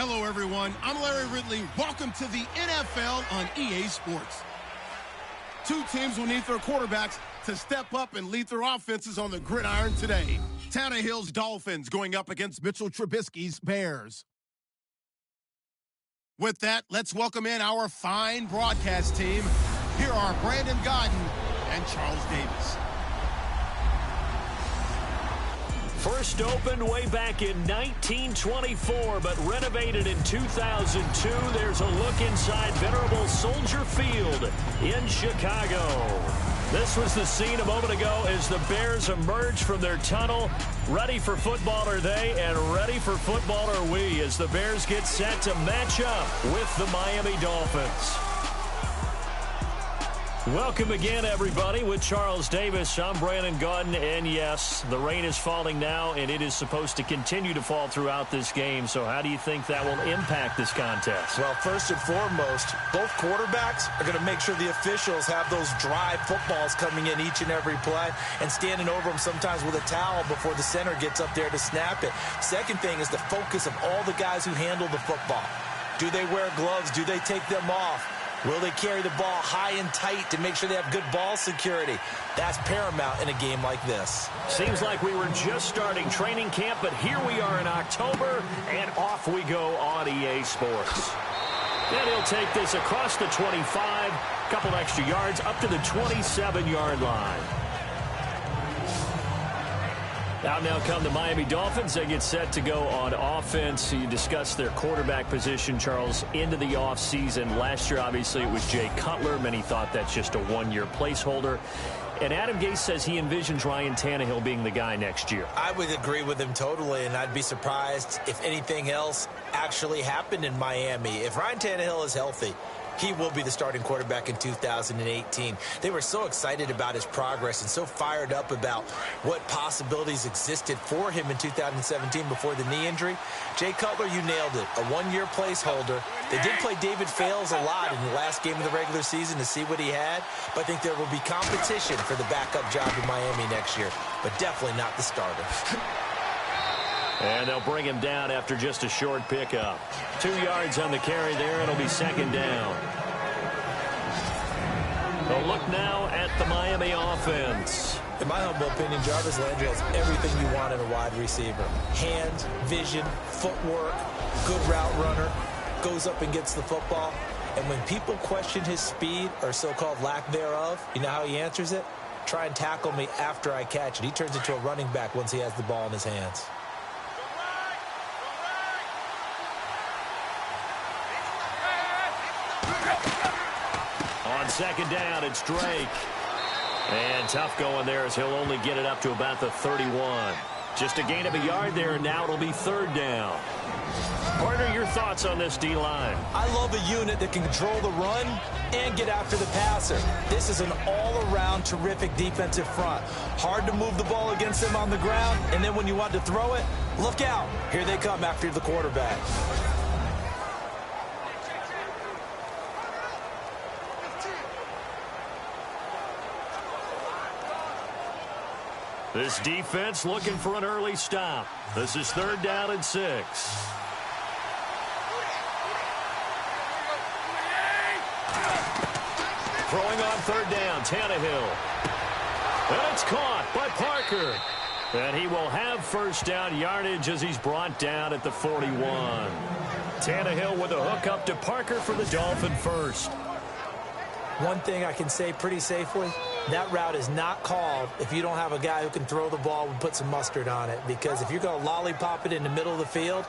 Hello, everyone. I'm Larry Ridley. Welcome to the NFL on EA Sports. Two teams will need their quarterbacks to step up and lead their offenses on the gridiron today. Tannehill's Dolphins going up against Mitchell Trubisky's Bears. With that, let's welcome in our fine broadcast team. Here are Brandon Godden and Charles Davis. First opened way back in 1924, but renovated in 2002. There's a look inside venerable Soldier Field in Chicago. This was the scene a moment ago as the Bears emerged from their tunnel. Ready for football are they, and ready for football are we, as the Bears get set to match up with the Miami Dolphins. Welcome again, everybody, with Charles Davis. I'm Brandon Godden, and yes, the rain is falling now, and it is supposed to continue to fall throughout this game. So how do you think that will impact this contest? Well, first and foremost, both quarterbacks are going to make sure the officials have those dry footballs coming in each and every play and standing over them sometimes with a towel before the center gets up there to snap it. Second thing is the focus of all the guys who handle the football. Do they wear gloves? Do they take them off? Will they carry the ball high and tight to make sure they have good ball security? That's paramount in a game like this. Seems like we were just starting training camp, but here we are in October, and off we go on EA Sports. And he'll take this across the 25, couple extra yards, up to the 27-yard line. Out now come the Miami Dolphins. They get set to go on offense. You discussed their quarterback position, Charles, into the offseason. Last year, obviously, it was Jay Cutler. Many thought that's just a one-year placeholder. And Adam Gase says he envisions Ryan Tannehill being the guy next year. I would agree with him totally, and I'd be surprised if anything else actually happened in Miami. If Ryan Tannehill is healthy, he will be the starting quarterback in 2018. They were so excited about his progress and so fired up about what possibilities existed for him in 2017 before the knee injury. Jay Cutler, you nailed it. A one-year placeholder. They did play David Fales a lot in the last game of the regular season to see what he had, but I think there will be competition for the backup job in Miami next year, but definitely not the starter. And they'll bring him down after just a short pickup. 2 yards on the carry there. It'll be second down. A look now at the Miami offense. In my humble opinion, Jarvis Landry has everything you want in a wide receiver. Hands, vision, footwork, good route runner, goes up and gets the football. And when people question his speed or so-called lack thereof, you know how he answers it? Try and tackle me after I catch it. He turns into a running back once he has the ball in his hands. On second down, it's Drake. And tough going there as he'll only get it up to about the 31. Just a gain of a yard there, and now it'll be third down. Partner, your thoughts on this D-line? I love a unit that can control the run and get after the passer. This is an all-around terrific defensive front. Hard to move the ball against them on the ground, and then when you want to throw it, look out. Here they come after the quarterback. This defense looking for an early stop. This is third down and 6. Throwing on third down, Tannehill. And it's caught by Parker. And he will have first down yardage as he's brought down at the 41. Tannehill with a hook up to Parker for the Dolphin first. One thing I can say pretty safely, that route is not called if you don't have a guy who can throw the ball and put some mustard on it. Because if you're going to lollipop it in the middle of the field,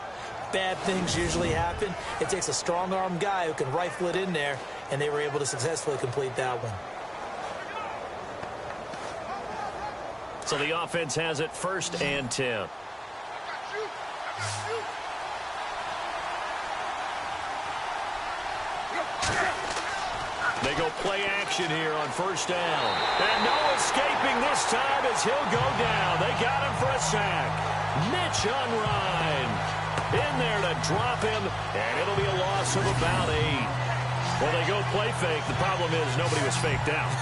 bad things usually happen. It takes a strong-arm guy who can rifle it in there, and they were able to successfully complete that one. So the offense has it first and 10. They go play action here on first down. And no escaping this time as he'll go down. They got him for a sack. Mitch Unrein in there to drop him, and it'll be a loss of about 8. Well, they go play fake. The problem is nobody was faked out.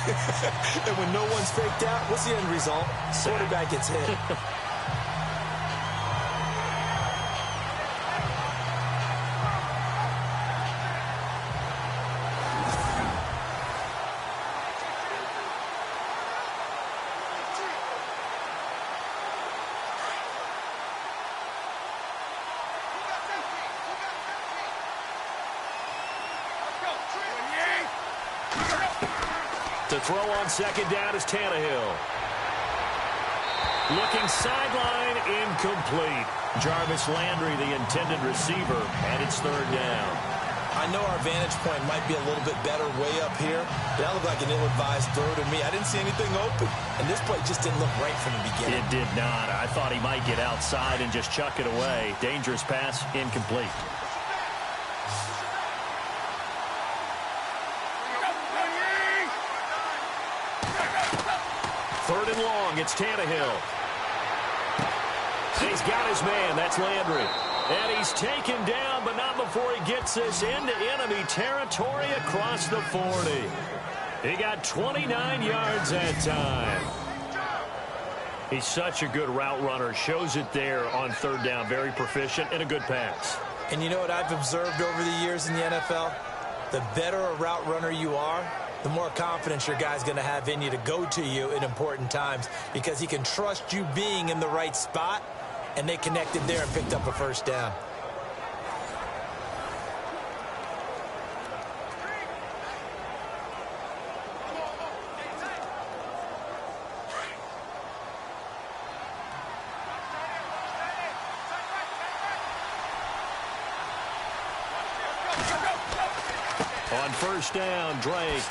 And when no one's faked out, what's the end result? Quarterback gets hit. To throw on second down is Tannehill. Looking sideline, incomplete. Jarvis Landry, the intended receiver, and it's third down. I know our vantage point might be a little bit better way up here, but that looked like an ill-advised throw to me. I didn't see anything open, and this play just didn't look right from the beginning. It did not. I thought he might get outside and just chuck it away. Dangerous pass, incomplete. Third and long, it's Tannehill. He's got his man, that's Landry. And he's taken down, but not before he gets us into enemy territory across the 40. He got 29 yards that time. He's such a good route runner. Shows it there on third down. Very proficient and a good pass. And you know what I've observed over the years in the NFL? The better a route runner you are, the more confidence your guy's going to have in you to go to you in important times because he can trust you being in the right spot, and they connected there and picked up a first down. On first down, Drake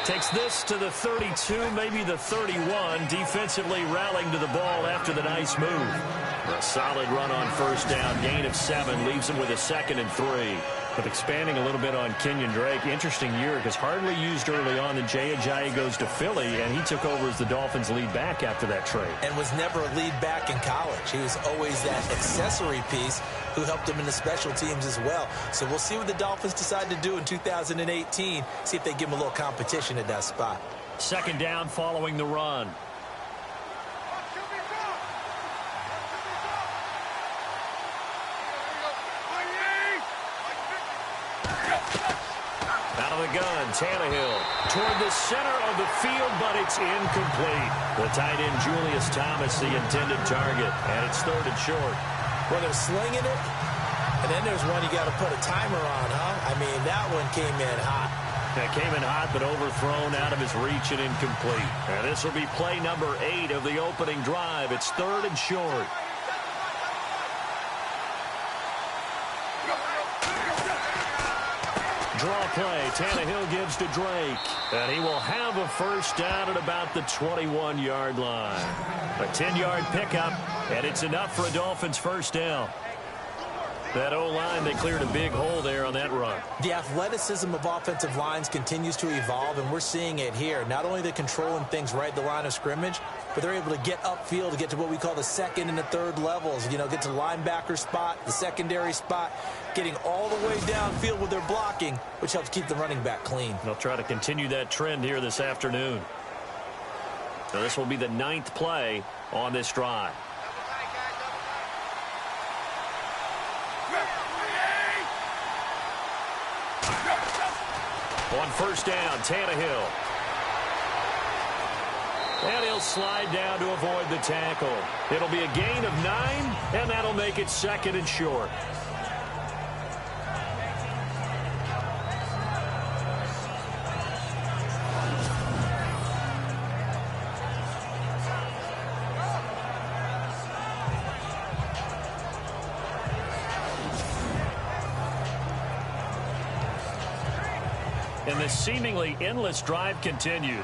takes this to the 32, maybe the 31. Defensively rallying to the ball after the nice move. A solid run on first down. Gain of 7 leaves him with a 2nd and 3. But expanding a little bit on Kenyon Drake, interesting year because hardly used early on. Then Jay Ajayi goes to Philly, and he took over as the Dolphins' lead back after that trade. And was never a lead back in college. He was always that accessory piece who helped him in the special teams as well. So we'll see what the Dolphins decide to do in 2018. See if they give him a little competition at that spot. Second down following the run. Out of the gun, Tannehill toward the center of the field, but it's incomplete. The tight end, Julius Thomas, the intended target, and it's third and short. Well, they're slinging it, and then there's one you got to put a timer on, huh? I mean, that one came in hot. That came in hot, but overthrown out of his reach and incomplete. And this will be play number 8 of the opening drive. It's third and short. Draw play. Tannehill gives to Drake. And he will have a first down at about the 21-yard line. A 10-yard pickup, and it's enough for a Dolphins first down. That O-line, they cleared a big hole there on that run. The athleticism of offensive lines continues to evolve, and we're seeing it here. Not only are they controlling things right at the line of scrimmage, but they're able to get upfield to get to what we call the second and the third levels. You know, get to the linebacker spot, the secondary spot, getting all the way downfield with their blocking, which helps keep the running back clean. They'll try to continue that trend here this afternoon. So this will be the 9th play on this drive. On first down, Tannehill. And he'll slide down to avoid the tackle. It'll be a gain of 9, and that'll make it 2nd and short. And the seemingly endless drive continues.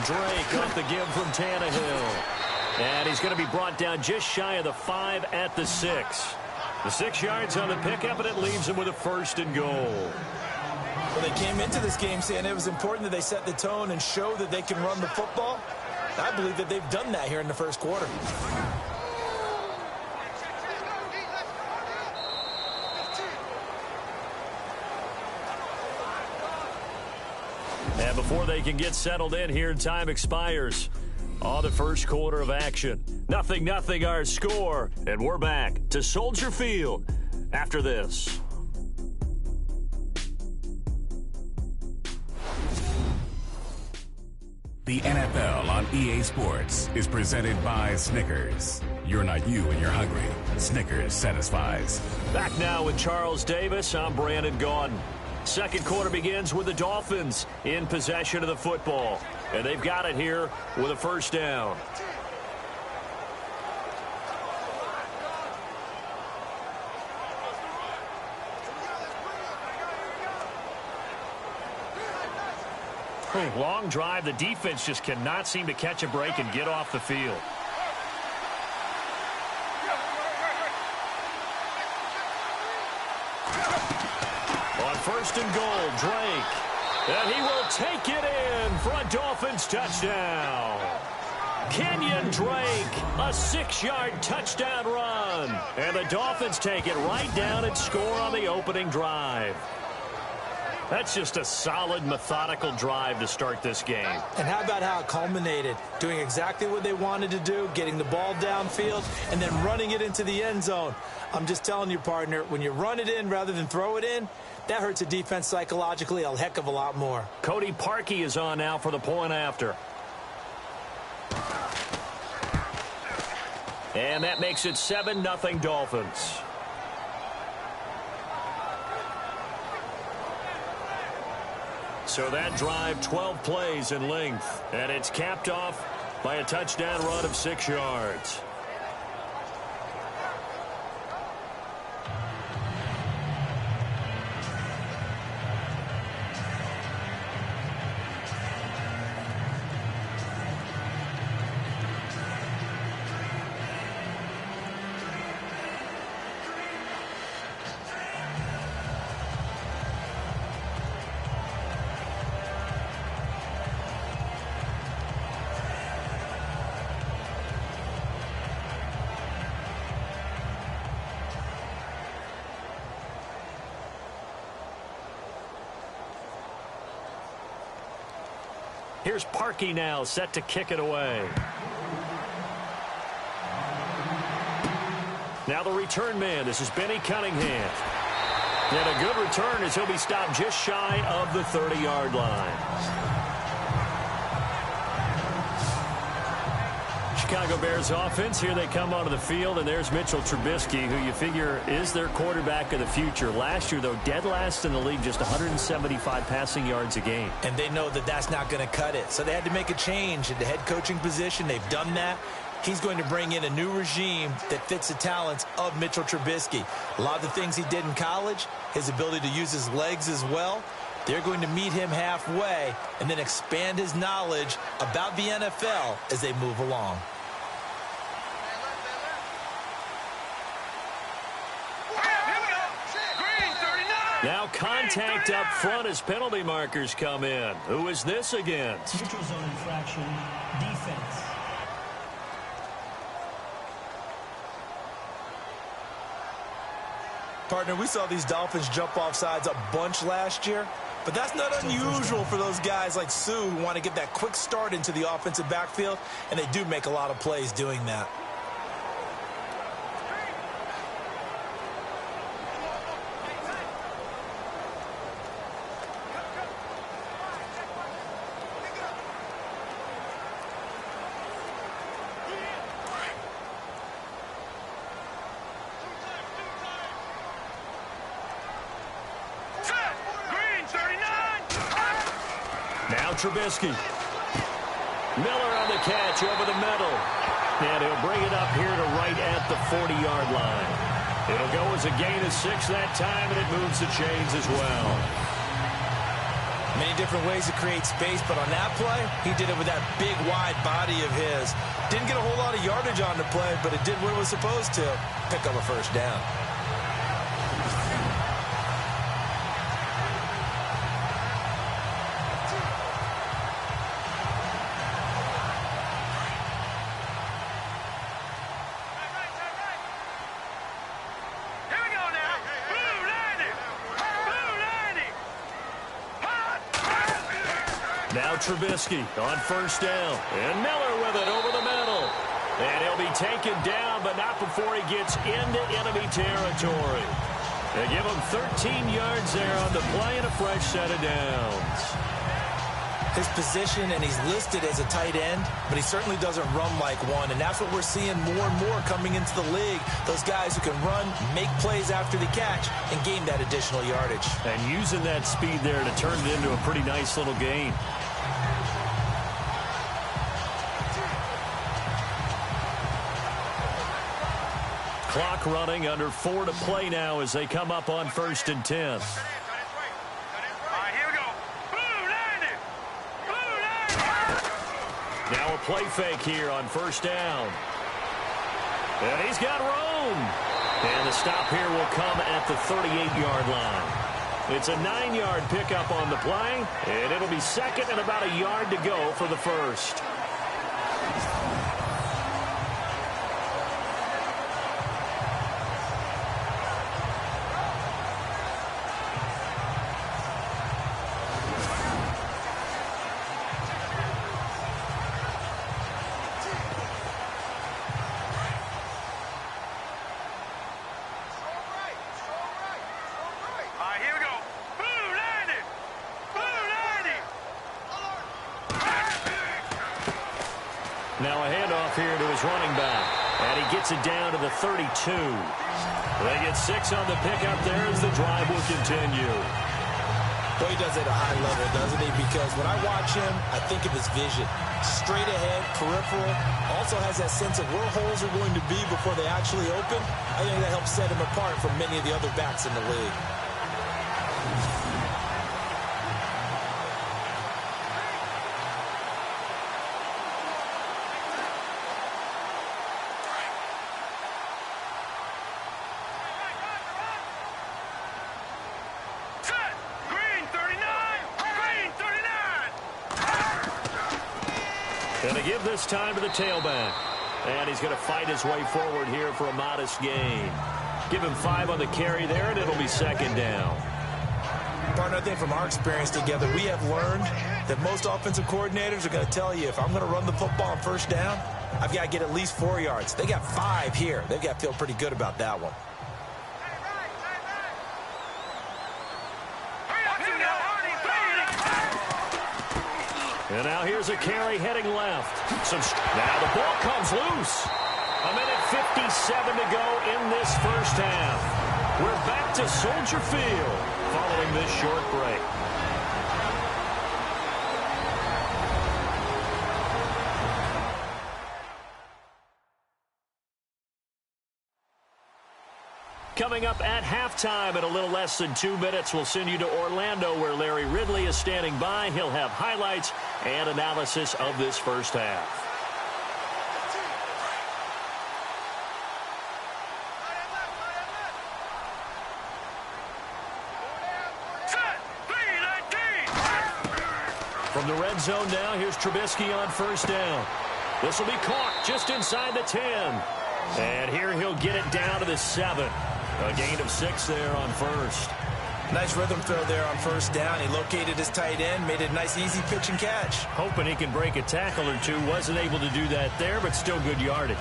Drake off the give from Tannehill. And he's going to be brought down just shy of the 5 at the 6. The 6 yards on the pickup, and it leaves him with a 1st and goal. Well, they came into this game saying it was important that they set the tone and show that they can run the football. I believe that they've done that here in the first quarter. And before they can get settled in here, time expires on the first quarter of action. 0-0 our score, and we're back to Soldier Field after this. The NFL on EA Sports is presented by Snickers. You're not you when you're hungry. Snickers satisfies. Back now with Charles Davis. I'm Brandon Gaudin. Second quarter begins with the Dolphins in possession of the football. And they've got it here with a first down. Long drive. The defense just cannot seem to catch a break and get off the field. On first and goal, Drake. And he will take it in for a Dolphins touchdown. Kenyon Drake, a 6-yard touchdown run. And the Dolphins take it right down and score on the opening drive. That's just a solid, methodical drive to start this game. And how about how it culminated? Doing exactly what they wanted to do, getting the ball downfield, and then running it into the end zone. I'm just telling you, partner, when you run it in rather than throw it in, that hurts a defense psychologically a heck of a lot more. Cody Parkey is on now for the point after. And that makes it 7-0 Dolphins. So that drive, 12 plays in length. And it's capped off by a touchdown run of 6 yards. Here's Parkey now, set to kick it away. Now the return man. This is Benny Cunningham. And a good return as he'll be stopped just shy of the 30-yard line. Chicago Bears offense. Here they come onto the field, and there's Mitchell Trubisky, who you figure is their quarterback of the future. Last year, though, dead last in the league, just 175 passing yards a game. And they know that that's not going to cut it. So they had to make a change in the head coaching position. They've done that. He's going to bring in a new regime that fits the talents of Mitchell Trubisky. A lot of the things he did in college, his ability to use his legs as well, they're going to meet him halfway and then expand his knowledge about the NFL as they move along. Now contact up front as penalty markers come in. Who is this against? Neutral zone infraction, defense. Partner, we saw these Dolphins jump off sides a bunch last year, but that's not unusual for those guys like Sue who want to get that quick start into the offensive backfield, and they do make a lot of plays doing that. Trubisky. Miller on the catch over the middle. And he'll bring it up here to right at the 40-yard line. It'll go as a gain of 6 that time, and it moves the chains as well. Many different ways to create space, but on that play, he did it with that big, wide body of his. Didn't get a whole lot of yardage on the play, but it did what it was supposed to. Pick up a first down. Now Trubisky on first down. And Miller with it over the middle. And he'll be taken down, but not before he gets into enemy territory. They give him 13 yards there on the play and a fresh set of downs. his position, and he's listed as a tight end, but he certainly doesn't run like one, and that's what we're seeing more and more coming into the league. Those guys who can run, make plays after the catch, and gain that additional yardage. And using that speed there to turn it into a pretty nice little gain. Clock running, under 4 to play now as they come up on 1st and 10. Now a play fake here on 1st down. And he's got room. And the stop here will come at the 38-yard line. It's a 9-yard pickup on the play, and it'll be 2nd and about a yard to go for the first. Now a handoff here to his running back. And he gets it down to the 32. They get 6 on the pickup there as the drive will continue. Well, he does it at a high level, doesn't he? Because when I watch him, I think of his vision. Straight ahead, peripheral. Also has that sense of where holes are going to be before they actually open. I think that helps set him apart from many of the other backs in the league. Going to give this time to the tailback. And he's going to fight his way forward here for a modest gain. Give him 5 on the carry there, and it'll be 2nd down. Partner, I think from our experience together, we have learned that most offensive coordinators are going to tell you, if I'm going to run the football on 1st down, I've got to get at least 4 yards. They got 5 here. They've got to feel pretty good about that one. And now here's a carry heading left. Now the ball comes loose. 1:57 to go in this first half. We're back to Soldier Field following this short break. Coming up at halftime in a little less than 2 minutes, we'll send you to Orlando where Larry Ridley is standing by. He'll have highlights and analysis of this first half. From the red zone now, here's Trubisky on 1st down. This will be caught just inside the 10. And here he'll get it down to the 7. A gain of 6 there on 1st. Nice rhythm throw there on 1st down. He located his tight end, made it a nice, easy pitch and catch. Hoping he can break a tackle or two. Wasn't able to do that there, but still good yardage.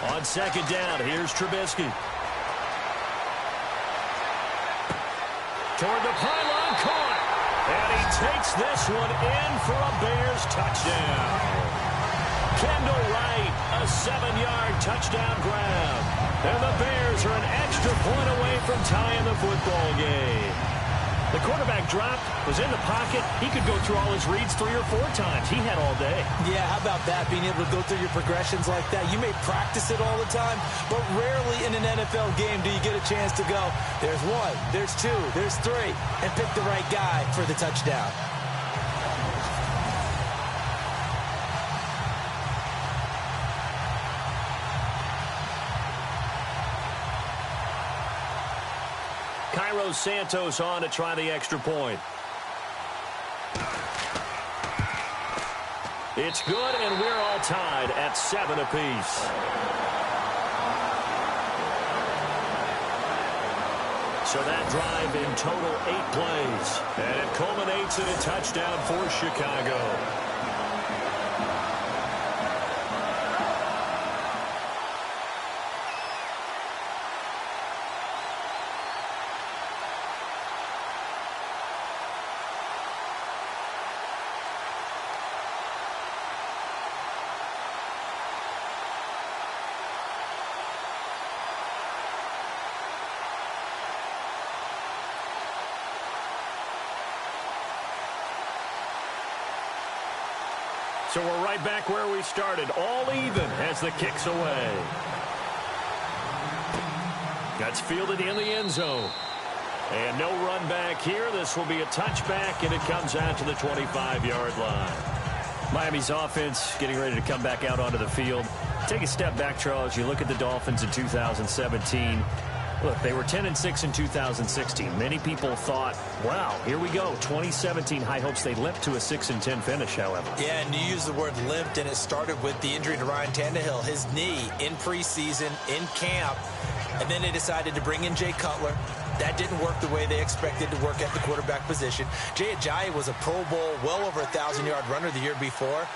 On 2nd down, here's Trubisky. Toward the pylon, caught. And he takes this one in for a Bears touchdown. Kendall Wright, a 7-yard touchdown grab. And the Bears are an extra point away from tying the football game. The quarterback dropped, was in the pocket. He could go through all his reads 3 or 4 times. He had all day. Yeah, how about that, being able to go through your progressions like that? You may practice it all the time, but rarely in an NFL game do you get a chance to go, there's 1, there's 2, there's 3, and pick the right guy for the touchdown. Cairo Santos on to try the extra point. It's good, and we're all tied at 7 apiece. So that drive in total 8 plays. And it culminates in a touchdown for Chicago. So we're right back where we started, all even as the kick's away. That's fielded in the end zone. And no run back here. This will be a touchback, and it comes out to the 25-yard line. Miami's offense getting ready to come back out onto the field. Take a step back, Charles. You look at the Dolphins in 2017. Look, they were 10-6 in 2016. Many people thought, wow, here we go. 2017, high hopes. They limped to a 6-10 finish, however. Yeah, and you use the word limped, and it started with the injury to Ryan Tannehill. His knee in preseason, in camp, and then they decided to bring in Jay Cutler. That didn't work the way they expected to work at the quarterback position. Jay Ajayi was a Pro Bowl, well over 1,000-yard runner the year before.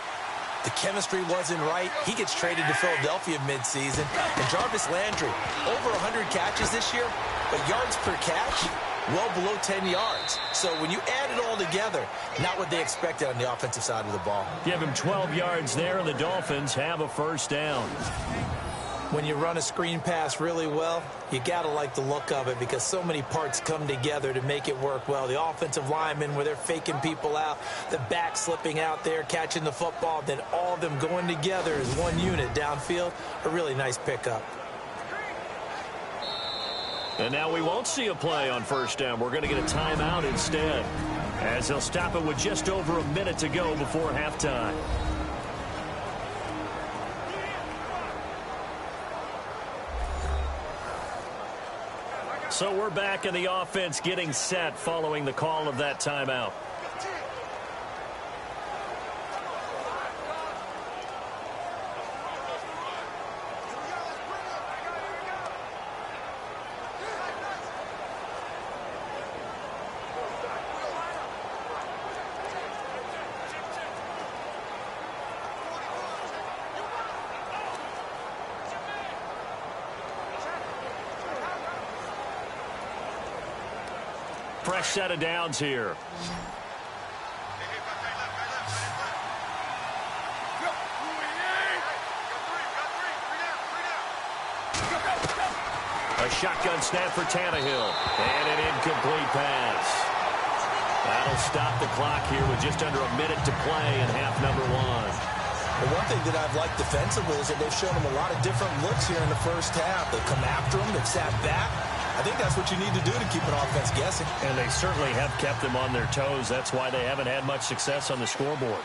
The chemistry wasn't right. He gets traded to Philadelphia midseason. And Jarvis Landry, over 100 catches this year, but yards per catch, well below 10 yards. So when you add it all together, not what they expected on the offensive side of the ball. Give him 12 yards there, and the Dolphins have a first down. When you run a screen pass really well, you got to like the look of it because so many parts come together to make it work well. The offensive linemen, where they're faking people out, the back slipping out there, catching the football, then all of them going together as one unit downfield. A really nice pickup. And now we won't see a play on first down. We're going to get a timeout instead, as they'll stop it with just over a minute to go before halftime. So we're back in the offense getting set following the call of that timeout. Fresh set of downs here. A shotgun snap for Tannehill. And an incomplete pass. That'll stop the clock here with just under a minute to play in half number one. The one thing that I've liked defensively is that they've shown them a lot of different looks here in the first half. They've come after them. They've sat back. I think that's what you need to do to keep an offense guessing. And they certainly have kept them on their toes. That's why they haven't had much success on the scoreboard.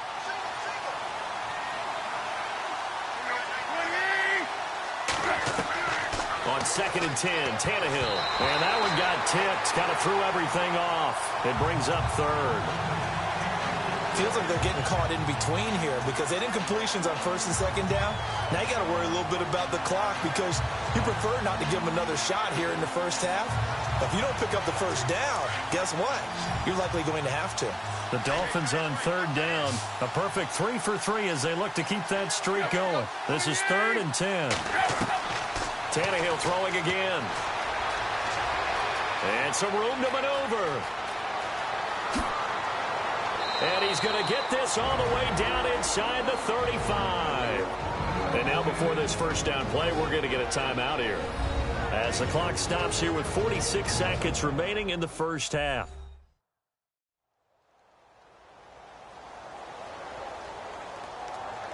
On 2nd and 10, Tannehill. And that one got tipped. Kind of threw everything off. It brings up third. Feels like they're getting caught in between here because they didn't completions on 1st and 2nd down. Now you got to worry a little bit about the clock because you prefer not to give them another shot here in the first half. If you don't pick up the first down, guess what? You're likely going to have to. The Dolphins on 3rd down. A perfect 3 for 3 as they look to keep that streak going. This is 3rd and 10. Tannehill throwing again. And some room to maneuver. And he's going to get this all the way down inside the 35. And now before this first down play, we're going to get a timeout here, as the clock stops here with 46 seconds remaining in the first half.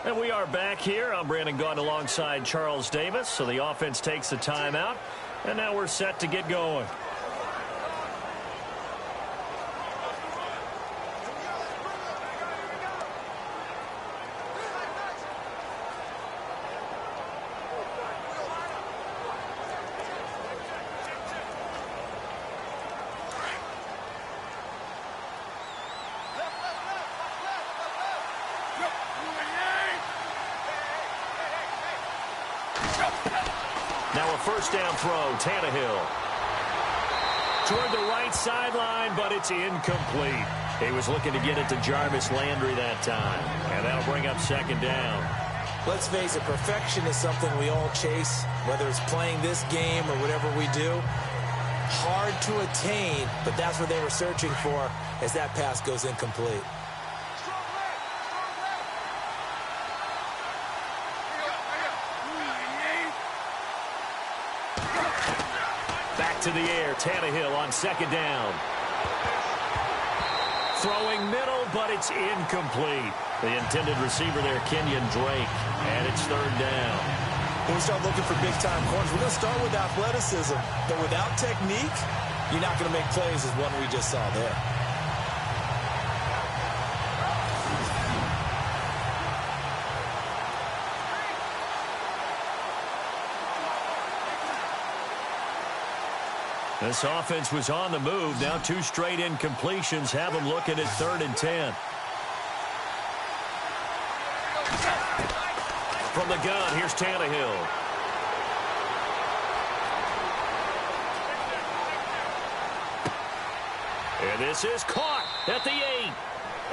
And we are back here. I'm Brandon Gaudin alongside Charles Davis. So the offense takes the timeout, and now we're set to get going. Now a first down throw, Tannehill. Toward the right sideline, but it's incomplete. He was looking to get it to Jarvis Landry that time, and that'll bring up 2nd down. Let's face it, perfection is something we all chase, whether it's playing this game or whatever we do. Hard to attain, but that's what they were searching for as that pass goes incomplete. To the air, Tannehill on 2nd down. Throwing middle, but it's incomplete. The intended receiver there, Kenyon Drake, and it's third down. When we start looking for big-time corners, we're going to start with athleticism. But without technique, you're not going to make plays as one we just saw there. This offense was on the move. Now 2 straight incompletions have them looking at 3rd and 10. From the gun, here's Tannehill. And this is caught at the 8.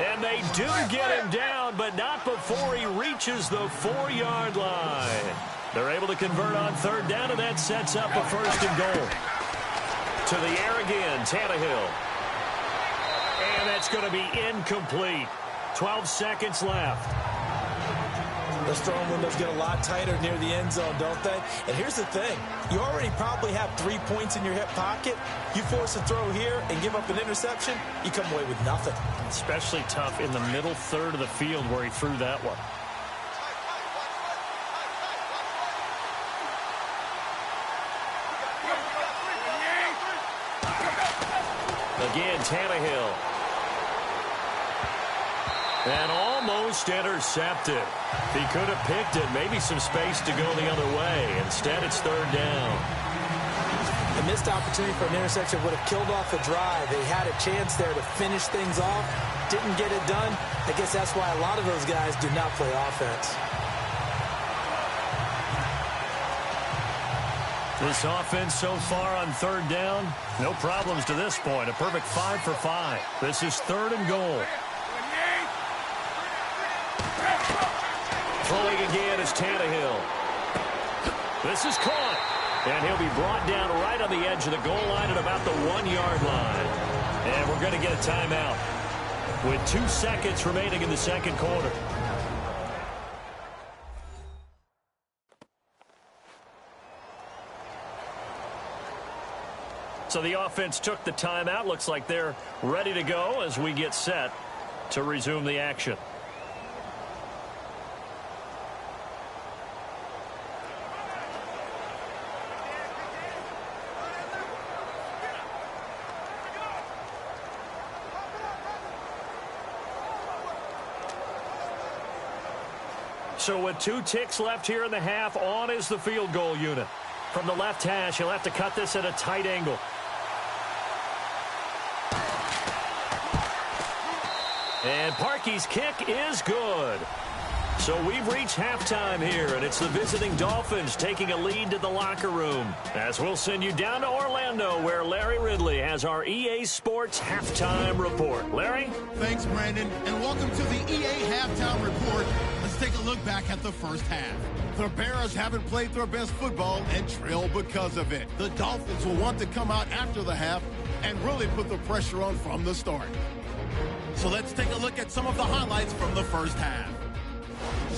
And they do get him down, but not before he reaches the 4-yard line. They're able to convert on 3rd down, and that sets up a 1st and goal. To the air again, Tannehill. And that's going to be incomplete. 12 seconds left. Those throwing windows get a lot tighter near the end zone, don't they? And here's the thing. You already probably have 3 points in your hip pocket. You force a throw here and give up an interception, you come away with nothing. Especially tough in the middle third of the field where he threw that one. Again, Tannehill. And almost intercepted. He could have picked it. Maybe some space to go the other way. Instead, it's 3rd down. A missed opportunity for an interception would have killed off a drive. They had a chance there to finish things off. Didn't get it done. I guess that's why a lot of those guys do not play offense. This offense so far on 3rd down, no problems to this point. A perfect 5 for 5. This is 3rd and goal. Throwing again is Tannehill. This is caught. And he'll be brought down right on the edge of the goal line at about the 1-yard line. And we're going to get a timeout with 2 seconds remaining in the 2nd quarter. So the offense took the timeout. Looks like they're ready to go as we get set to resume the action. So with 2 ticks left here in the half, on is the field goal unit. From the left hash, he'll have to cut this at a tight angle. And Parkey's kick is good. So we've reached halftime here, and it's the visiting Dolphins taking a lead to the locker room. As we'll send you down to Orlando, where Larry Ridley has our EA Sports Halftime Report. Larry? Thanks, Brandon, and welcome to the EA Halftime Report. Let's take a look back at the first half. The Bears haven't played their best football and trail because of it. The Dolphins will want to come out after the half and really put the pressure on from the start. So let's take a look at some of the highlights from the first half.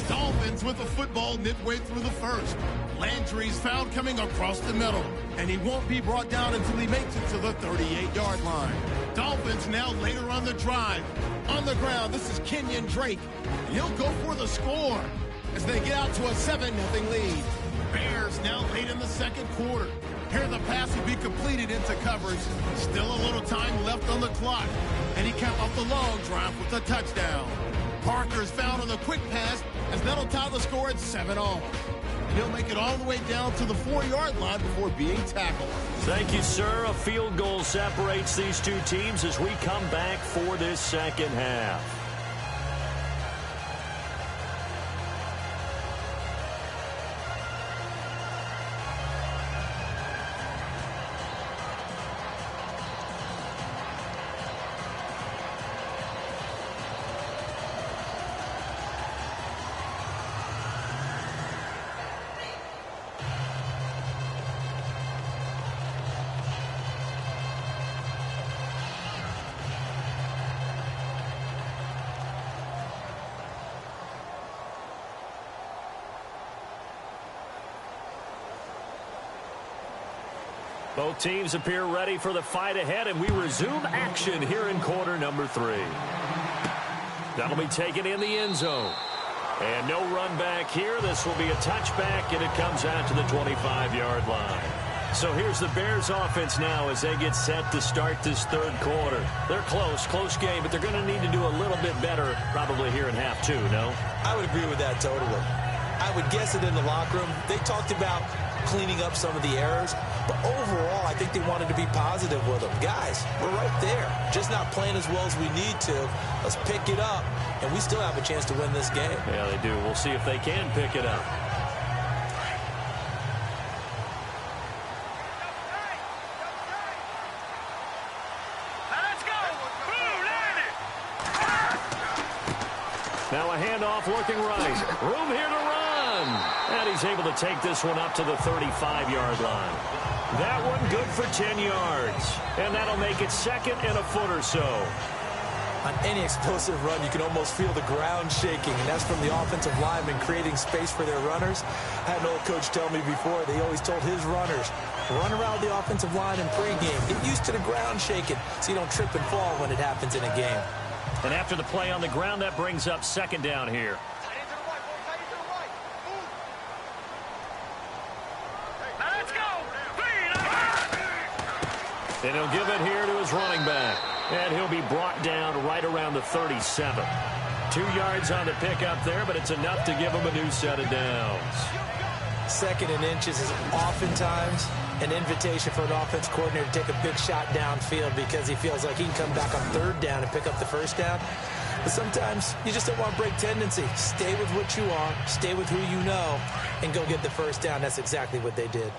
Dolphins with the football midway through the first. Landry's found coming across the middle, and he won't be brought down until he makes it to the 38-yard line. Dolphins now later on the drive. On the ground, this is Kenyon Drake. He'll go for the score as they get out to a 7-0 lead. Bears now late in the 2nd quarter. Here the pass will be completed into coverage. Still a little time left on the clock, and he capped off the long drive with a touchdown. Parker's found on the quick pass as that'll tie the score at 7-all. And he'll make it all the way down to the 4-yard line before being tackled. Thank you, sir. A field goal separates these 2 teams as we come back for this 2nd half. Both teams appear ready for the fight ahead, and we resume action here in quarter number 3. That'll be taken in the end zone. And no run back here. This will be a touchback, and it comes out to the 25-yard line. So here's the Bears offense now as they get set to start this third quarter. They're close game, but they're going to need to do a little bit better probably here in half two, no? I would agree with that totally. I would guess it in the locker room. They talked about cleaning up some of the errors, but overall, I think they wanted to be positive with them. Guys, we're right there. Just not playing as well as we need to. Let's pick it up, and we still have a chance to win this game. Yeah, they do. We'll see if they can pick it up. Now a handoff looking right. Room here to run. And he's able to take this one up to the 35-yard line. That one good for 10 yards. And that'll make it second and a foot or so. On any explosive run, you can almost feel the ground shaking, and that's from the offensive linemen creating space for their runners. I had an old coach tell me before, they always told his runners, run around the offensive line in pregame. Get used to the ground shaking so you don't trip and fall when it happens in a game. And after the play on the ground, that brings up second down here. And he'll give it here to his running back. And he'll be brought down right around the 37. 2 yards on the pickup there, but it's enough to give him a new set of downs. Second and inches is oftentimes an invitation for an offense coordinator to take a big shot downfield because he feels like he can come back on third down and pick up the first down. But sometimes you just don't want to break tendency. Stay with what you are, stay with who you know, and go get the first down. That's exactly what they did.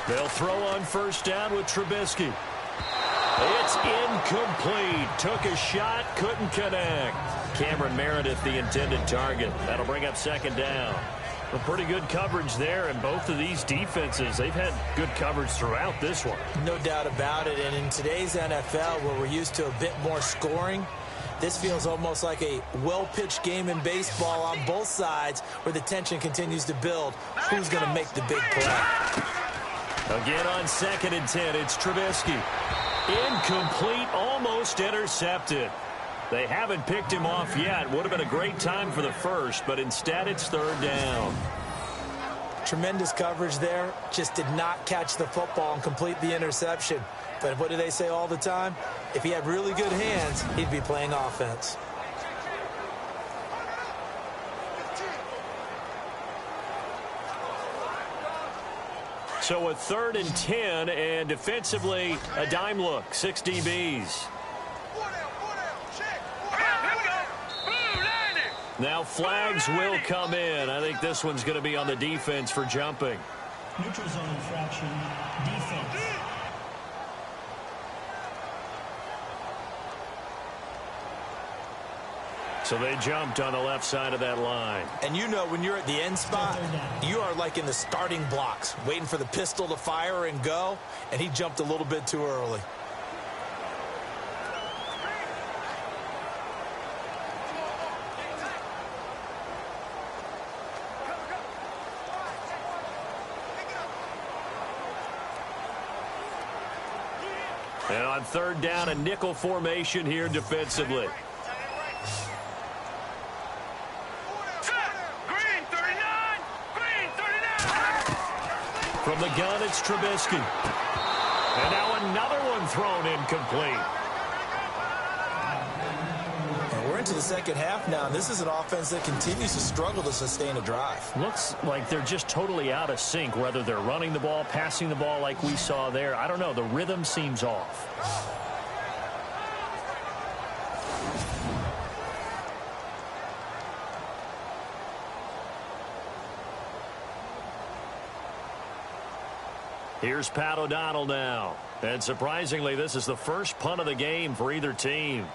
They'll throw on first down with Trubisky. It's incomplete. Took a shot, couldn't connect. Cameron Meredith, the intended target. That'll bring up second down. A pretty good coverage there, and both of these defenses, they've had good coverage throughout this one. No doubt about it, and in today's NFL, where we're used to a bit more scoring, this feels almost like a well-pitched game in baseball on both sides where the tension continues to build. Who's going to make the big play? Again on 2nd and 10, it's Trubisky. Incomplete, almost intercepted. They haven't picked him off yet. Would have been a great time for the first, but instead it's third down. Tremendous coverage there. Just did not catch the football and complete the interception. But what do they say all the time? If he had really good hands, he'd be playing offense. So a 3rd and 10, and defensively, a dime look, 6 DBs. Now flags will come in. I think this one's going to be on the defense for jumping. Neutral zone infraction, defense. So they jumped on the left side of that line. And you know when you're at the end spot, you are like in the starting blocks, waiting for the pistol to fire and go, and he jumped a little bit too early. And on third down, a nickel formation here defensively. From the gun, it's Trubisky. And now another one thrown incomplete. And we're into the second half now, and this is an offense that continues to struggle to sustain a drive. Looks like they're just totally out of sync, whether they're running the ball, passing the ball like we saw there. I don't know. The rhythm seems off. Here's Pat O'Donnell now. And surprisingly, this is the first punt of the game for either team.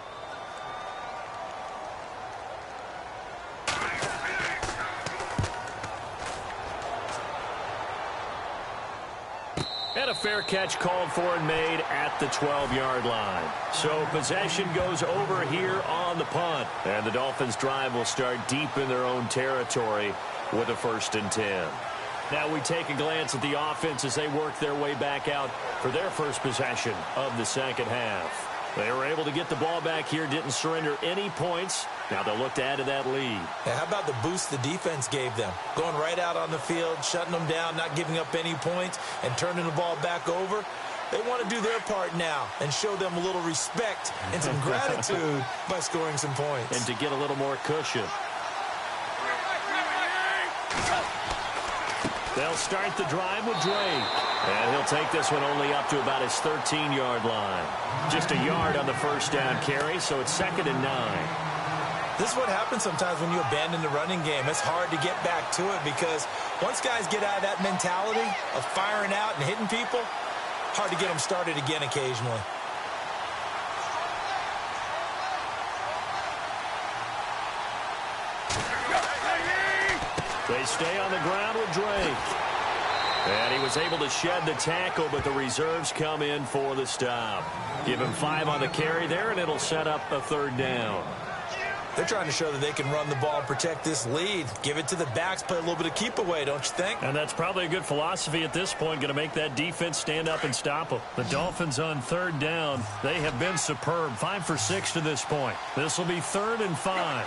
And a fair catch called for and made at the 12-yard line. So possession goes over here on the punt. And the Dolphins drive will start deep in their own territory with a 1st and 10. Now we take a glance at the offense as they work their way back out for their first possession of the second half. They were able to get the ball back here, didn't surrender any points. Now they'll look to add to that lead. Yeah, how about the boost the defense gave them? Going right out on the field, shutting them down, not giving up any points, and turning the ball back over. They want to do their part now and show them a little respect and some gratitude by scoring some points. And to get a little more cushion. They'll start the drive with Drake. And he'll take this one only up to about his 13-yard line. Just a yard on the first down carry, so it's 2nd and 9. This is what happens sometimes when you abandon the running game. It's hard to get back to it because once guys get out of that mentality of firing out and hitting people, hard to get them started again occasionally. They stay on the ground with Drake. And he was able to shed the tackle, but the reserves come in for the stop. Give him 5 on the carry there, and it'll set up a 3rd down. They're trying to show that they can run the ball and protect this lead. Give it to the backs, play a little bit of keep away, don't you think? And that's probably a good philosophy at this point, going to make that defense stand up and stop them. The Dolphins on 3rd down, they have been superb. 5 for 6 to this point. This will be 3rd and 5.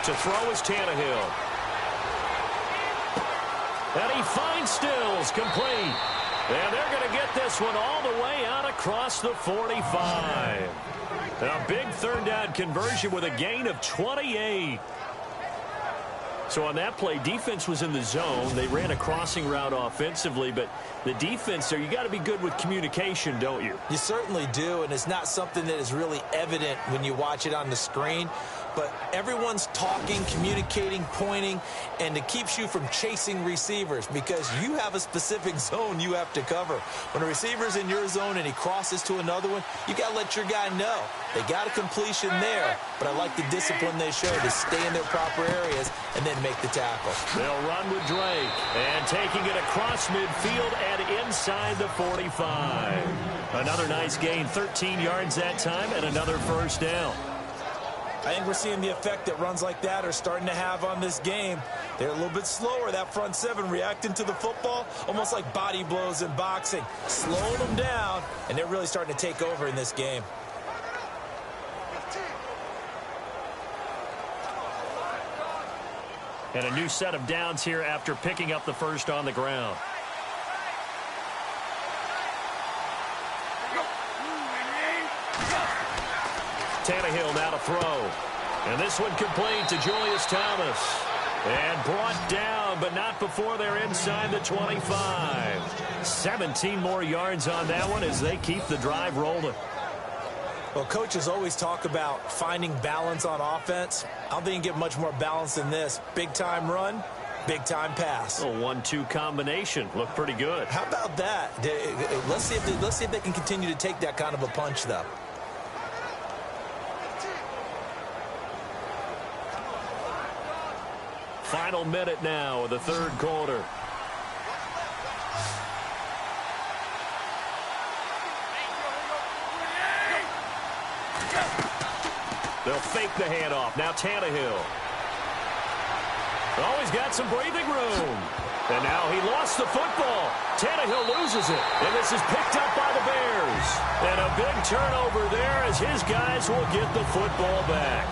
To throw is Tannehill. And he finds Stills, complete. And they're going to get this one all the way out across the 45. A big 3rd down conversion with a gain of 28. So on that play, defense was in the zone. They ran a crossing route offensively, but the defense there, you got to be good with communication, don't you? You certainly do, and it's not something that is really evident when you watch it on the screen. But everyone's talking, communicating, pointing, and it keeps you from chasing receivers because you have a specific zone you have to cover. When a receiver's in your zone and he crosses to another one, you got to let your guy know. They got a completion there, but I like the discipline they show to stay in their proper areas and then make the tackle. They'll run with Drake, and taking it across midfield and inside the 45. Another nice gain, 13 yards that time, and another 1st down. I think we're seeing the effect that runs like that are starting to have on this game. They're a little bit slower, that front 7, reacting to the football, almost like body blows in boxing. Slowing them down, and they're really starting to take over in this game. And a new set of downs here after picking up the first on the ground. Tannehill now to throw. And this one complete to Julius Thomas. And brought down, but not before they're inside the 25. 17 more yards on that one as they keep the drive rolling. Well, coaches always talk about finding balance on offense. I don't think you can get much more balance than this. Big-time run, big-time pass. A 1-2 combination. Looked pretty good. How about that? Let's see if they can continue to take that kind of a punch, though. Final minute now of the 3rd quarter. They'll fake the handoff. Now Tannehill. Oh, he's got some breathing room. And now he lost the football. Tannehill loses it. And this is picked up by the Bears. And a big turnover there as his guys will get the football back.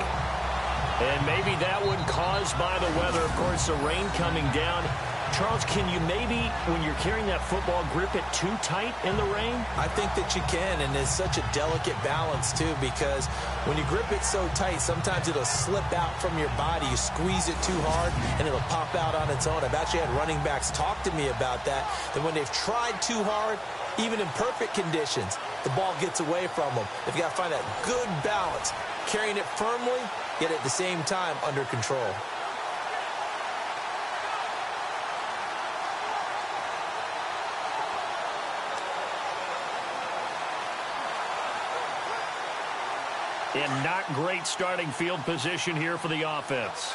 And maybe that one caused by the weather. Of course, the rain coming down. Charles, can you maybe, when you're carrying that football, grip it too tight in the rain? I think that you can, and it's such a delicate balance, too, because when you grip it so tight, sometimes it'll slip out from your body. You squeeze it too hard, and it'll pop out on its own. I've actually had running backs talk to me about that when they've tried too hard, even in perfect conditions, the ball gets away from them. They've got to find that good balance, carrying it firmly, yet at the same time under control. And not great starting field position here for the offense.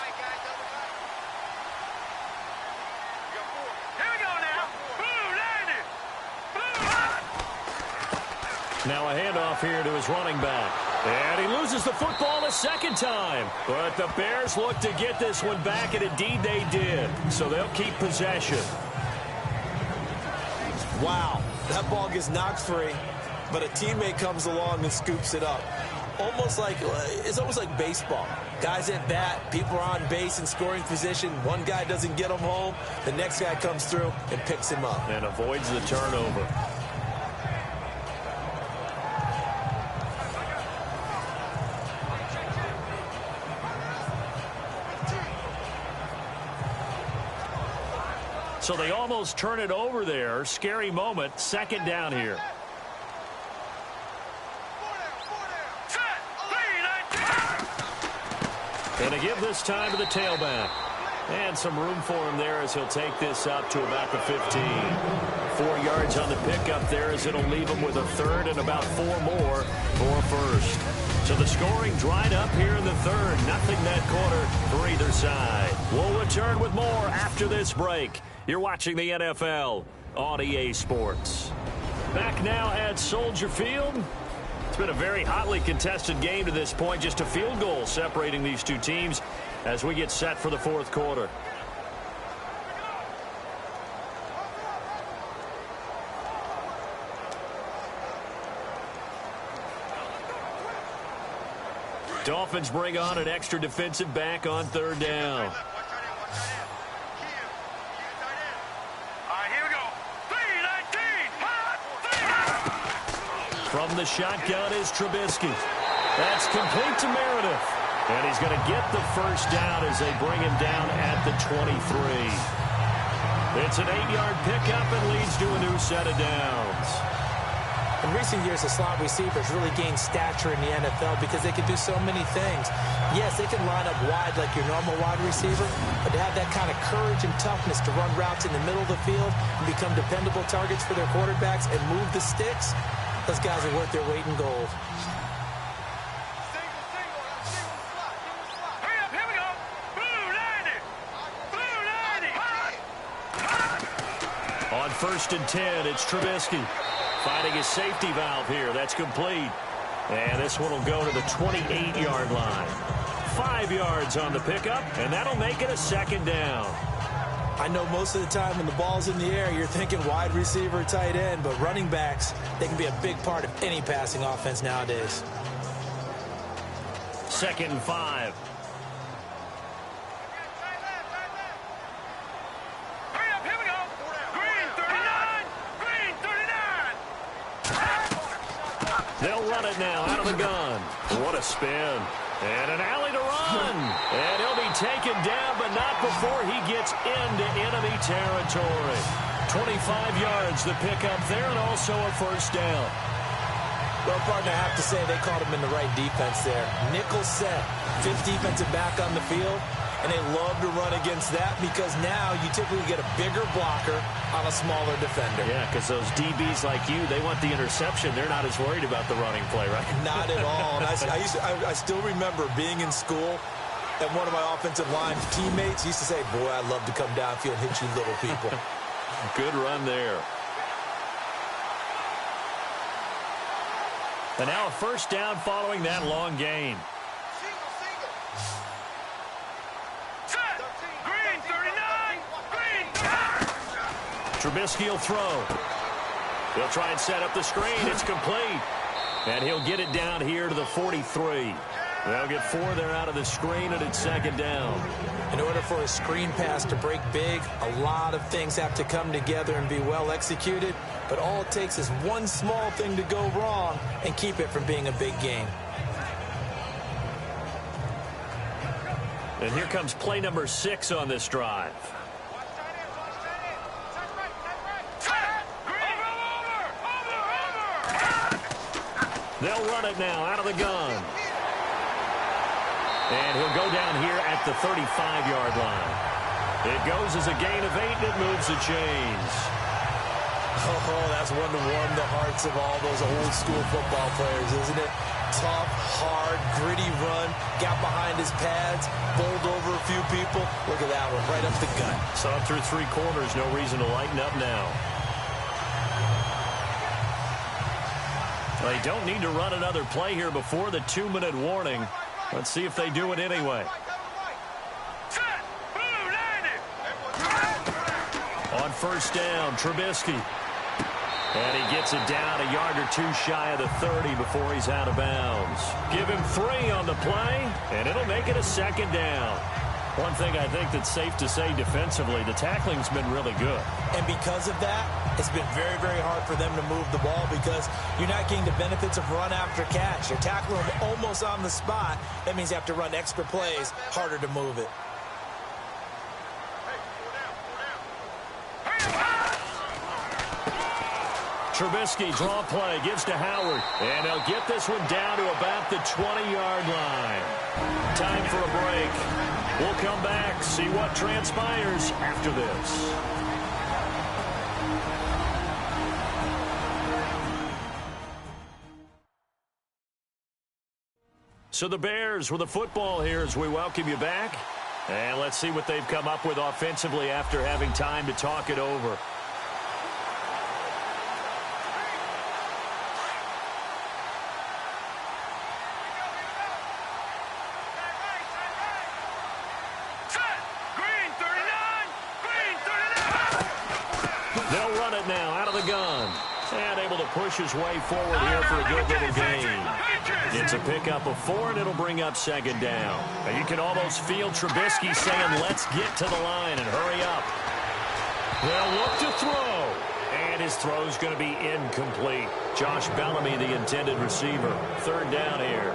Now a handoff here to his running back. And he loses the football a second time. But the Bears look to get this one back, and indeed they did. So they'll keep possession. Wow, that ball gets knocked free, but a teammate comes along and scoops it up. It's almost like baseball. Guys at bat, people are on base in scoring position. One guy doesn't get him home. The next guy comes through and picks him up. And avoids the turnover. So they almost turn it over there. Scary moment. Second down here. And they give this time to the tailback. And some room for him there as he'll take this up to about the 15. 4 yards on the pickup there as it'll leave him with a third and about 4 more for a first. So the scoring dried up here in the third. Nothing that quarter for either side. We'll return with more after this break. You're watching the NFL on EA Sports. Back now at Soldier Field. It's been a very hotly contested game to this point. Just a field goal separating these two teams as we get set for the fourth quarter. Dolphins bring on an extra defensive back on third down. From the shotgun is Trubisky. That's complete to Meredith. And he's going to get the first down as they bring him down at the 23. It's an 8-yard pickup and leads to a new set of downs. In recent years, the slot receivers really gained stature in the NFL because they can do so many things. Yes, they can line up wide like your normal wide receiver, but to have that kind of courage and toughness to run routes in the middle of the field and become dependable targets for their quarterbacks and move the sticks, those guys are worth their weight in gold. On 1st and 10, it's Trubisky. Finding his safety valve here. That's complete. And this one will go to the 28-yard line. 5 yards on the pickup, and that'll make it a second down. I know most of the time when the ball's in the air, you're thinking wide receiver, tight end, but running backs, they can be a big part of any passing offense nowadays. 2nd and 5. They'll run it now out of the gun. What a spin. And an alley to run. And he'll be taken down, but not before he gets into enemy territory. 25 yards the pickup there, and also a first down. Well, partner, I have to say they caught him in the right defense there. Nickel set, 5th defensive back on the field, and they love to run against that because now you typically get a bigger blocker on a smaller defender. Yeah, because those DBs like you, they want the interception. They're not as worried about the running play, right? Not at all. And I still remember being in school, and one of my offensive line teammates used to say, boy, I'd love to come downfield and hit you little people. Good run there. And now a first down following that long gain. Trubisky will throw. He'll try and set up the screen. It's complete. And he'll get it down here to the 43. They'll get 4 there out of the screen, and it's second down. In order for a screen pass to break big, a lot of things have to come together and be well executed. But all it takes is one small thing to go wrong and keep it from being a big game. And here comes play number 6 on this drive. They'll run it now out of the gun. And he'll go down here at the 35-yard line. It goes as a gain of 8, and it moves the chains. Oh, that's one to warm the hearts of all those old-school football players, isn't it? Tough, hard, gritty run, got behind his pads, bowled over a few people. Look at that one, right up the gut. Saw it through 3 quarters, no reason to lighten up now. They don't need to run another play here before the 2-minute warning. Let's see if they do it anyway. On first down, Trubisky. And he gets it down a yard or two shy of the 30 before he's out of bounds. Give him 3 on the play, and it'll make it a second down. One thing I think that's safe to say defensively, the tackling's been really good. And because of that, it's been very, very hard for them to move the ball because you're not getting the benefits of run after catch. You're tackling them almost on the spot. That means you have to run extra plays, harder to move it. Trubisky, draw play, gives to Howard. And he'll get this one down to about the 20-yard line. Time for a break. We'll come back, see what transpires after this. So the Bears with the football here as we welcome you back. And let's see what they've come up with offensively after having time to talk it over. Now out of the gun and able to push his way forward here for a good little gain. It's a pickup of 4 and it'll bring up second down. And you can almost feel Trubisky saying, let's get to the line and hurry up. They'll look to throw, and his throw's going to be incomplete. Josh Bellamy, the intended receiver. Third down here.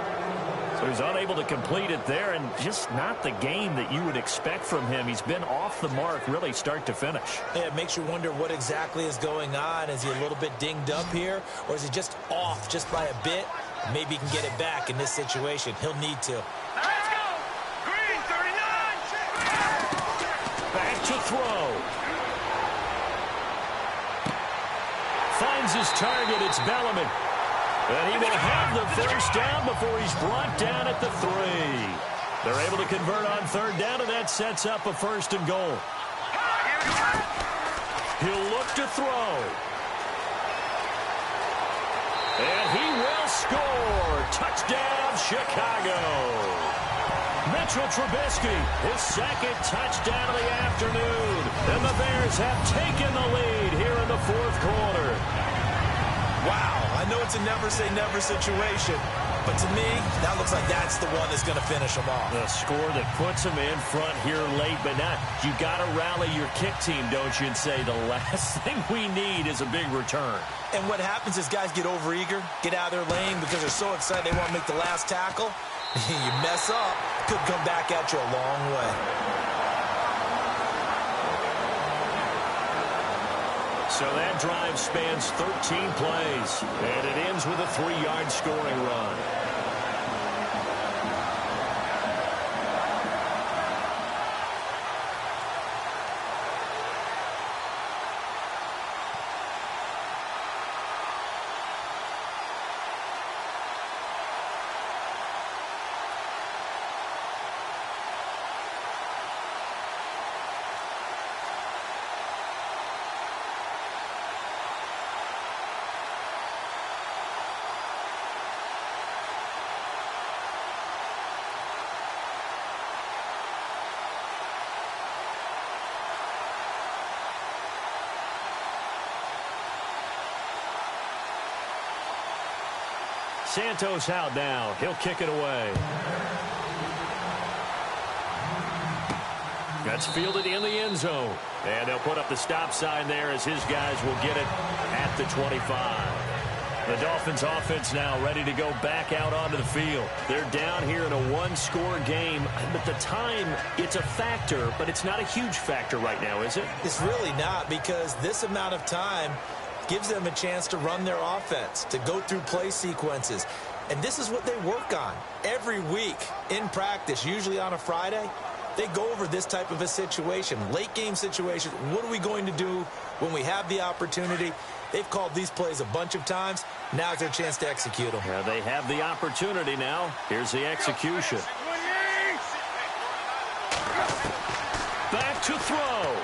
So he's unable to complete it there, and just not the game that you would expect from him. He's been off the mark really start to finish. Yeah, it makes you wonder what exactly is going on. Is he a little bit dinged up here, or is he just off just by a bit? Maybe he can get it back in this situation. He'll need to. Let's go! Green, 39! Back to throw. Finds his target. It's Bellamy. And he will have the first down before he's brought down at the 3. They're able to convert on third down, and that sets up a first and goal. He'll look to throw. And he will score. Touchdown, Chicago. Mitchell Trubisky, his second touchdown of the afternoon. And the Bears have taken the lead here in the fourth quarter. Wow, I know it's a never-say-never situation, but to me, that looks like that's the one that's going to finish them off. The score that puts them in front here late, but not. You got to rally your kick team, don't you, and say the last thing we need is a big return. And what happens is guys get overeager, get out of their lane because they're so excited they want to make the last tackle. You mess up, could come back at you a long way. So that drive spans 13 plays, and it ends with a 3-yard scoring run. Santos out now. He'll kick it away. That's fielded in the end zone. And they'll put up the stop sign there as his guys will get it at the 25. The Dolphins offense now ready to go back out onto the field. They're down here in a one-score game. But the time, it's a factor, but it's not a huge factor right now, is it? It's really not, because this amount of time gives them a chance to run their offense, to go through play sequences. And this is what they work on every week in practice, usually on a Friday. They go over this type of a situation, late game situation. What are we going to do when we have the opportunity? They've called these plays a bunch of times. Now's their chance to execute them. Yeah, they have the opportunity now. Here's the execution. Back to throw.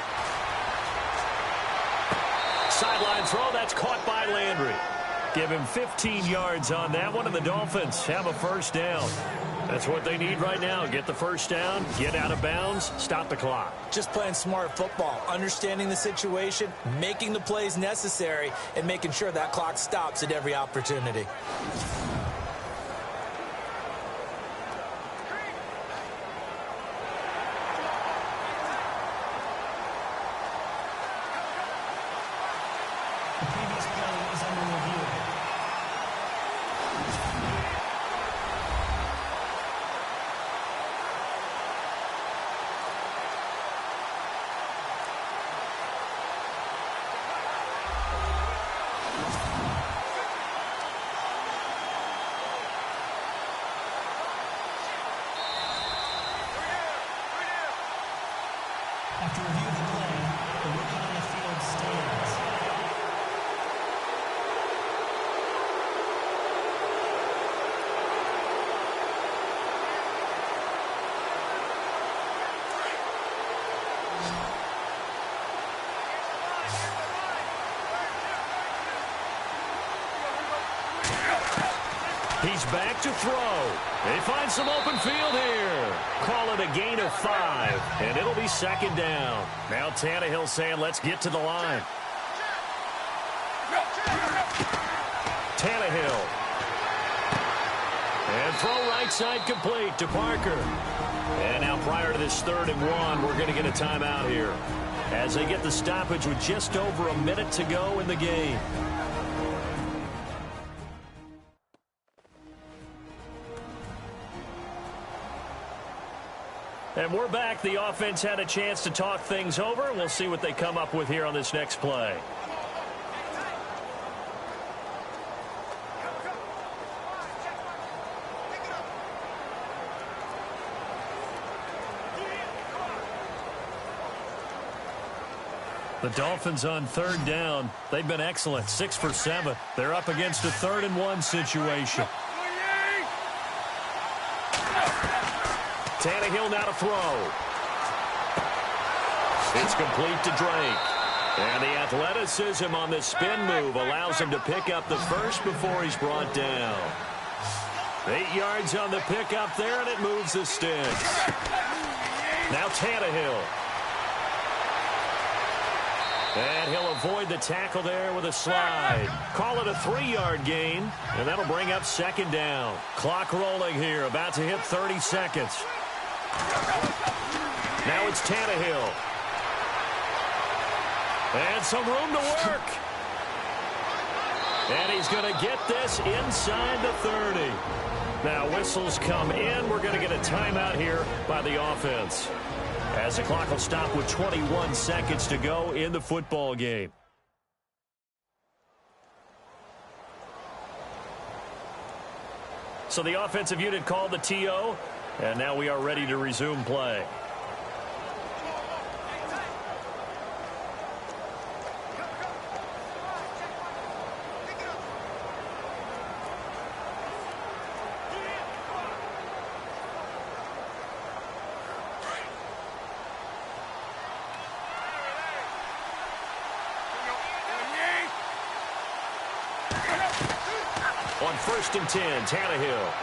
Sideline throw, that's caught by Landry. Give him 15 yards on that one, and the Dolphins have a first down. That's what they need right now. Get the first down, get out of bounds, stop the clock. Just playing smart football, understanding the situation, making the plays necessary, and making sure that clock stops at every opportunity. The previous play is under review. After review of the play, the rookie on the field stands. He's back to throw. They find some open field here. Call it a gain of 5, and it'll be second down. Now Tannehill saying, let's get to the line. Tannehill. And throw right side complete to Parker. And now prior to this 3rd and 1, we're going to get a timeout here as they get the stoppage with just over a minute to go in the game. And we're back. The offense had a chance to talk things over. We'll see what they come up with here on this next play. The Dolphins on 3rd down. They've been excellent. 6 for 7. They're up against a 3rd and 1 situation. Tannehill now to throw. It's complete to Drake. And the athleticism on this spin move allows him to pick up the first before he's brought down. 8 yards on the pickup there, and it moves the sticks. Now Tannehill. And he'll avoid the tackle there with a slide. Call it a 3-yard gain, and that'll bring up second down. Clock rolling here, about to hit 30 seconds. Now it's Tannehill. And some room to work. And he's going to get this inside the 30. Now whistles come in. We're going to get a timeout here by the offense, as the clock will stop with 21 seconds to go in the football game. So the offensive unit called the TO, and now we are ready to resume play. On 1st and 10, Tannehill.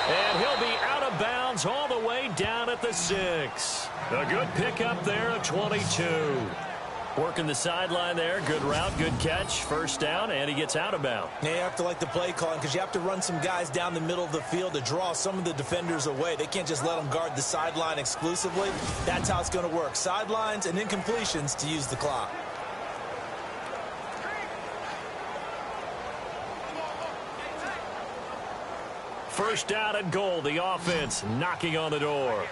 And he'll be out of bounds all the way down at the 6. A good pickup there at 22. Working the sideline there. Good route, good catch. First down, and he gets out of bounds. Yeah, you have to like the play calling because you have to run some guys down the middle of the field to draw some of the defenders away. They can't just let them guard the sideline exclusively. That's how it's going to work. Sidelines and incompletions to use the clock. First down and goal. The offense knocking on the door.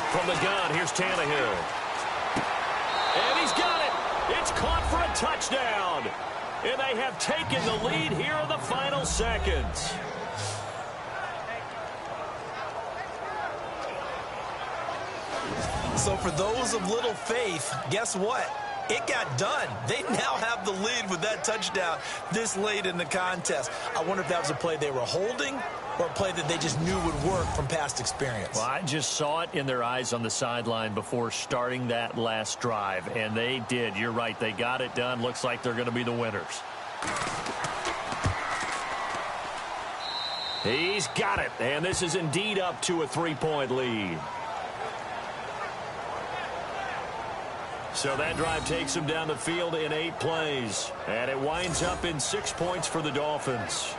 From the gun, here's Tannehill. And he's got it. It's caught for a touchdown. And they have taken the lead here in the final seconds. So for those of little faith, guess what? it got done. They now have the lead with that touchdown this late in the contest. I wonder if that was a play they were holding or a play that they just knew would work from past experience. Well, I just saw it in their eyes on the sideline before starting that last drive, and they did. You're right. They got it done. Looks like they're going to be the winners. He's got it, and this is indeed up to a 3-point lead. So that drive takes him down the field in 8 plays. And it winds up in 6 points for the Dolphins.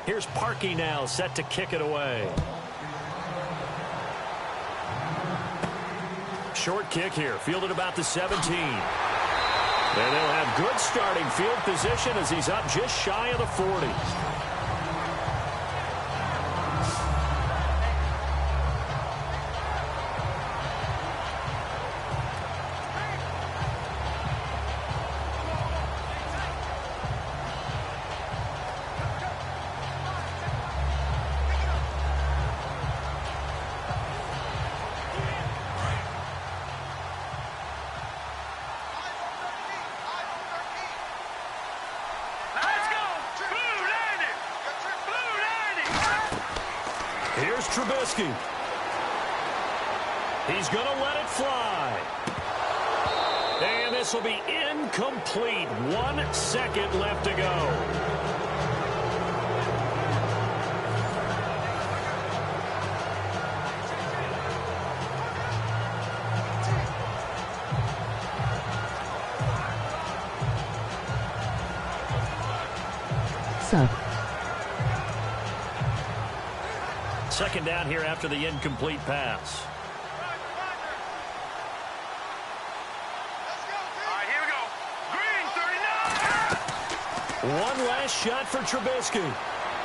Here's Parkey now, set to kick it away. Short kick here, fielded about the 17. And they'll have good starting field position as he's up just shy of the 40. Here's Trubisky. He's going to let it fly. And this will be incomplete. 1 second left to go. Second down here after the incomplete pass. All right, here we go. Green, 39. One last shot for Trubisky.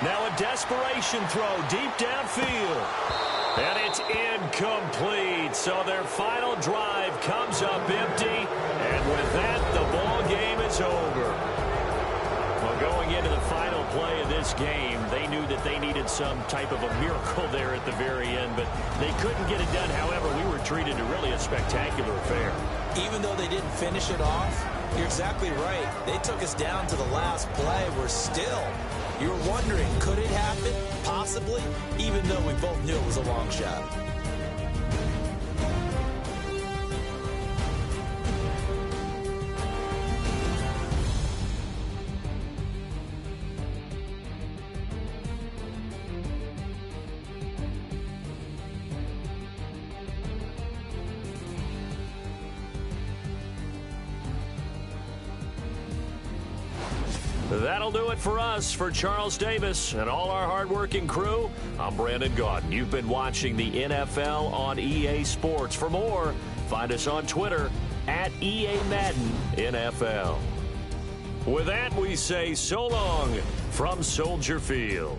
Now a desperation throw deep downfield. And it's incomplete. So their final drive comes up empty. And with that, the ball game is over. Well, going into the final play of this game, they knew that they needed some type of a miracle there at the very end, but they couldn't get it done. However, we were treated to really a spectacular affair. Even though they didn't finish it off, you're exactly right. They took us down to the last play. We're still, you're wondering, could it happen? Possibly, even though we both knew it was a long shot. That'll do it for us. For Charles Davis and all our hardworking crew, I'm Brandon Gaudin. You've been watching the NFL on EA Sports. For more, find us on Twitter at EA Madden NFL. With that, we say so long from Soldier Field.